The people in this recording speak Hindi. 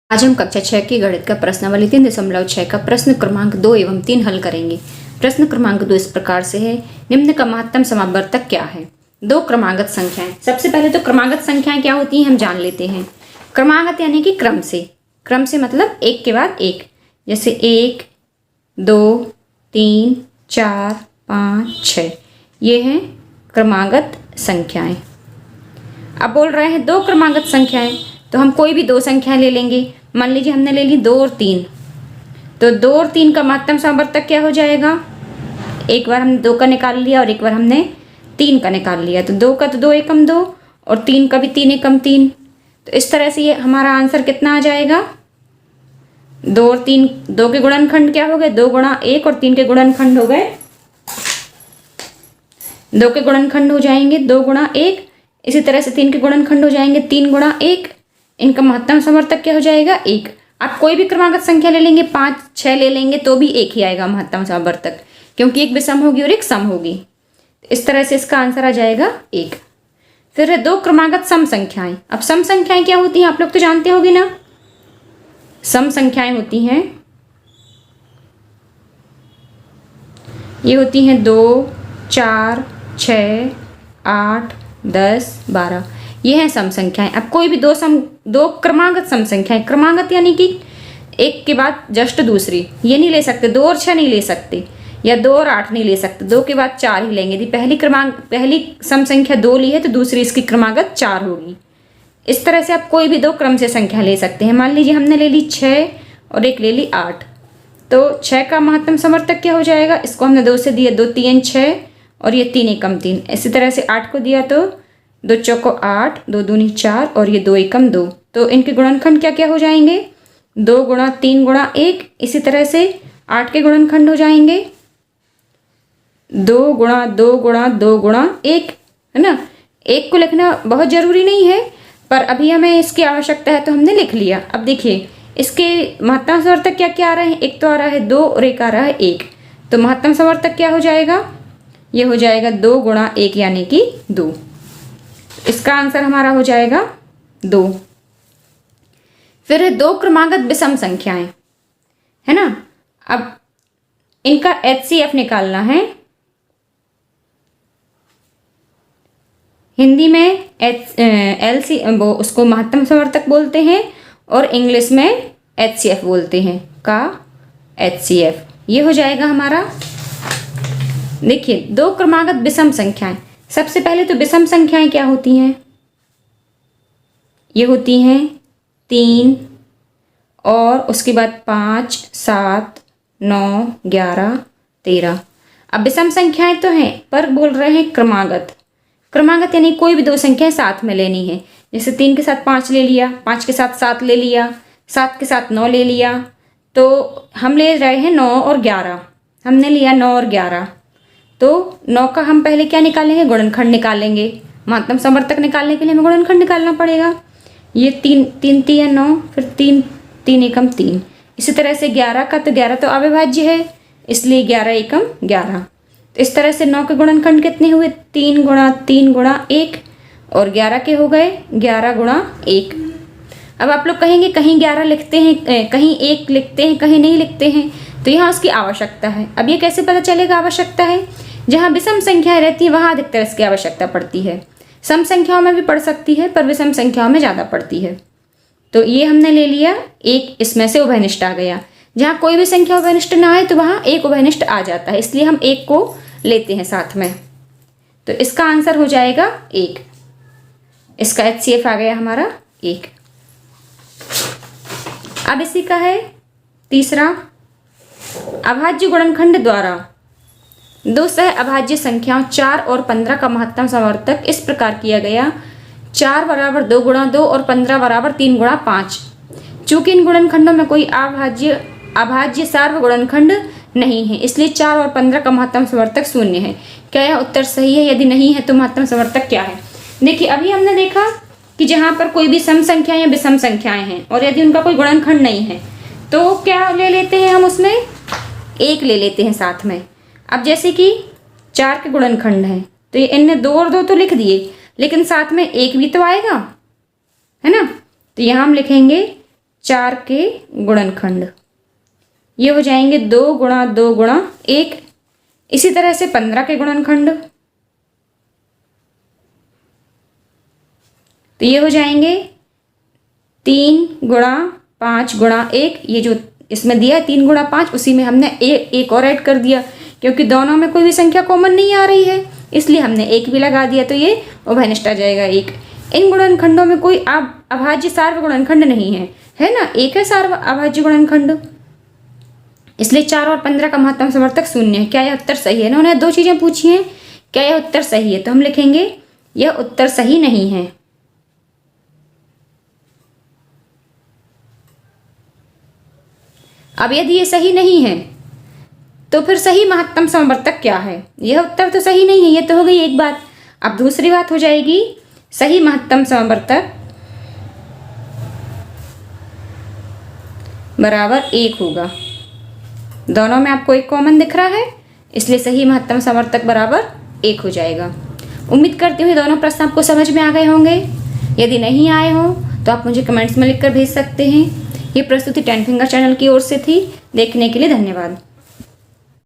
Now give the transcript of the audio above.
आज हम कक्षा 6 की गणित का प्रश्नावली 3.6 का प्रश्न क्रमांक 2 एवं 3 हल करेंगे। प्रश्न क्रमांक 2 इस प्रकार से है, निम्न का महत्तम समावर्तक क्या है? दो क्रमागत संख्याएं। सबसे पहले तो क्रमागत संख्याएं क्या होती हैं हम जान लेते हैं। क्रमागत यानी कि क्रम से मतलब एक के बाद एक, जैसे 1, 2, 3, 4, 5, 6, ये हैं क्रमागत संख्याएं। अब बोल रहे हैं दो क्रमागत संख्याएं, तो हम कोई भी दो संख्याएं ले लेंगे। मान लीजिए हमने ले ली 2 और 3, तो 2 और 3 का महत्तम समावर्तक क्या हो जाएगा? एक बार हमने 2 का निकाल लिया और एक बार हमने 3 का निकाल लिया, तो 2 का तो 2 एकम 2 और 3 का भी 3 एकम 3। तो इस तरह से ये हमारा आंसर कितना आ जाएगा? 2 और 3, 2 के गुणनखंड क्या हो गए? 2 गुणा 1 और 3 के गुणनखंड हो गए 2 के गुणनखंड हो जाएंगे 2 गुणा 1। इसी तरह से 3 के गुणनखंड हो जाएंगे 3 गुणा 1। इनका महत्तम समावर्तक क्या हो जाएगा? 1। आप कोई भी क्रमागत संख्या ले लेंगे, 5, 6 ले लेंगे तो भी एक ही आएगा महत्तम समावर्तक, क्योंकि एक विषम होगी और एक सम होगी। इस तरह से इसका आंसर आ जाएगा 1। फिर है दो क्रमागत सम संख्याएं। अब सम संख्याएं क्या होती हैं आप लोग तो जानते होगे ना। सम संख्याएं होती हैं, ये होती हैं 2, 4, 6, 8, 10, 12, ये हैं सम संख्याएं। अब कोई भी दो क्रमागत सम संख्याएं, क्रमागत यानी कि एक के बाद जस्ट दूसरी, ये नहीं ले सकते, 2 और 6 नहीं ले सकते, या 2 और 8 नहीं ले सकते, 2 के बाद 4 ही लेंगे। यदि पहली सम संख्या 2 ली है तो दूसरी इसकी क्रमागत 4 होगी। इस तरह से आप कोई भी दो क्रम से संख्या ले सकते हैं। मान लीजिए हमने ले ली 6 और एक ले ली 8, तो 6 का महत्तम समावर्तक क्या हो जाएगा? इसको हमने 2 से दिया, 2 3 6 और ये 3 एकम 3। इसी तरह से 8 को दिया तो 2 चौको 8, 2 दूनी 4 और ये 2 एकम 2। तो इनके गुणनखंड क्या क्या हो जाएंगे? 2 गुणा 3 गुणा 1। इसी तरह से 8 के गुणनखंड हो जाएंगे 2 गुणा 2 गुणा 2 गुणा 1, है ना। 1 को लिखना बहुत ज़रूरी नहीं है, पर अभी हमें इसकी आवश्यकता है तो हमने लिख लिया। अब देखिए इसके महत्तम समावर्तक क्या क्या आ रहे हैं? एक तो आ रहा है 2 और एक आ रहा है 1, तो महत्तम समावर्तक क्या हो जाएगा? ये हो जाएगा 2 गुणा 1 यानी कि 2। इसका आंसर हमारा हो जाएगा 2। फिर है दो क्रमागत विषम संख्याएं, है ना। अब इनका HCF निकालना है। हिंदी में वो उसको महत्तम समावर्तक बोलते हैं और इंग्लिश में HCF बोलते हैं, का HCF। ये हो जाएगा हमारा। देखिए दो क्रमागत विषम संख्याएं, सबसे पहले तो विषम संख्याएं क्या होती हैं? ये होती हैं 3 और उसके बाद 5, 7, 9, 11, 13। अब विषम संख्याएं तो हैं, पर बोल रहे हैं क्रमागत। क्रमागत यानी कोई भी दो संख्याएं साथ में लेनी है। जैसे 3 के साथ 5 ले लिया, 5 के साथ 7 ले लिया, 7 के साथ 9 ले लिया, तो हम ले रहे हैं 9 और 11। हमने लिया 9 और 11, तो 9 का हम पहले क्या निकालेंगे? गुणनखंड निकालेंगे। महत्तम समावर्तक निकालने के लिए हमें गुणनखंड निकालना पड़ेगा। ये 3 3 3 9, फिर 3 3 एकम 3। इसी तरह से 11 का, तो 11 तो अविभाज्य है, इसलिए 11 एकम 11। तो इस तरह से 9 के गुणनखंड कितने हुए? 3 गुणा 3 गुणा 1, और 11 के हो गए 11 गुणा 1। अब आप लोग कहेंगे कहीं 11 लिखते हैं, कहीं 1 लिखते हैं, कहीं नहीं लिखते हैं, तो यहाँ उसकी आवश्यकता है। अब ये कैसे पता चलेगा आवश्यकता है? जहाँ विषम संख्याएं रहती है वहाँ अधिकतर इसकी आवश्यकता पड़ती है। सम संख्याओं में भी पड़ सकती है, पर विषम संख्याओं में ज़्यादा पड़ती है। तो ये हमने ले लिया, एक इसमें से उभयनिष्ठ आ गया। जहाँ कोई भी संख्या उभयनिष्ठ ना आए तो वहाँ एक उभयनिष्ठ आ जाता है, इसलिए हम एक को लेते हैं साथ में। तो इसका आंसर हो जाएगा 1। इसका HCF आ गया हमारा 1। अब इसी का है तीसरा, अभाज्य गुणनखंड द्वारा दो सह अभाज्य संख्याओं 4 और 15 का महत्तम समावर्तक इस प्रकार किया गया। 4 बराबर 2 गुणा 2 और 15 बराबर 3 गुणा 5। चूंकि इन गुणनखंडों में कोई अभाज्य सार्व गुणनखंड नहीं है, इसलिए 4 और 15 का महत्तम समावर्तक 0 है। क्या यह उत्तर सही है? यदि नहीं है तो महत्तम समावर्तक क्या है? देखिए अभी हमने देखा कि जहाँ पर कोई भी सम संख्याएं या विषम संख्याएं हैं और यदि उनका कोई गुणनखंड नहीं है तो क्या ले लेते हैं हम? उसमें 1 ले लेते हैं साथ में। अब जैसे कि 4 के गुणनखंड हैं, तो ये इनने 2 और 2 तो लिख दिए, लेकिन साथ में 1 भी तो आएगा, है ना। तो यहाँ हम लिखेंगे 4 के गुणनखंड, ये हो जाएंगे 2 गुणा 2 गुणा 1। इसी तरह से 15 के गुणनखंड, तो ये हो जाएंगे 3 गुणा 5 गुणा 1। ये जो इसमें दिया है 3 गुणा 5, उसी में हमने एक और ऐड कर दिया, क्योंकि दोनों में कोई भी संख्या कॉमन नहीं आ रही है, इसलिए हमने 1 भी लगा दिया, तो ये उभयनिष्ठ आ जाएगा 1। इन गुणनखंडों में कोई अभाज्य सार्व गुणनखंड नहीं है ना, एक है सार्व अभाज्य गुणनखंड, इसलिए 4 और 15 का महत्तम समवर्तक 0 है। क्या यह उत्तर सही है? इन्होंने 2 चीजें पूछी हैं, क्या यह उत्तर सही है? तो हम लिखेंगे यह उत्तर सही नहीं है। अब यदि ये सही नहीं है तो फिर सही महत्तम समवर्तक क्या है? यह उत्तर तो सही नहीं है, ये तो हो गई एक बात। अब दूसरी बात हो जाएगी, सही महत्तम समवर्तक बराबर 1 होगा। दोनों में आपको एक कॉमन दिख रहा है, इसलिए सही महत्तम समवर्तक बराबर 1 हो जाएगा। उम्मीद करती हूँ दोनों प्रश्न आपको समझ में आ गए होंगे। यदि नहीं आए हों तो आप मुझे कमेंट्स में लिखकर भेज सकते हैं। ये प्रस्तुति 10 फिंगर चैनल की ओर से थी। देखने के लिए धन्यवाद।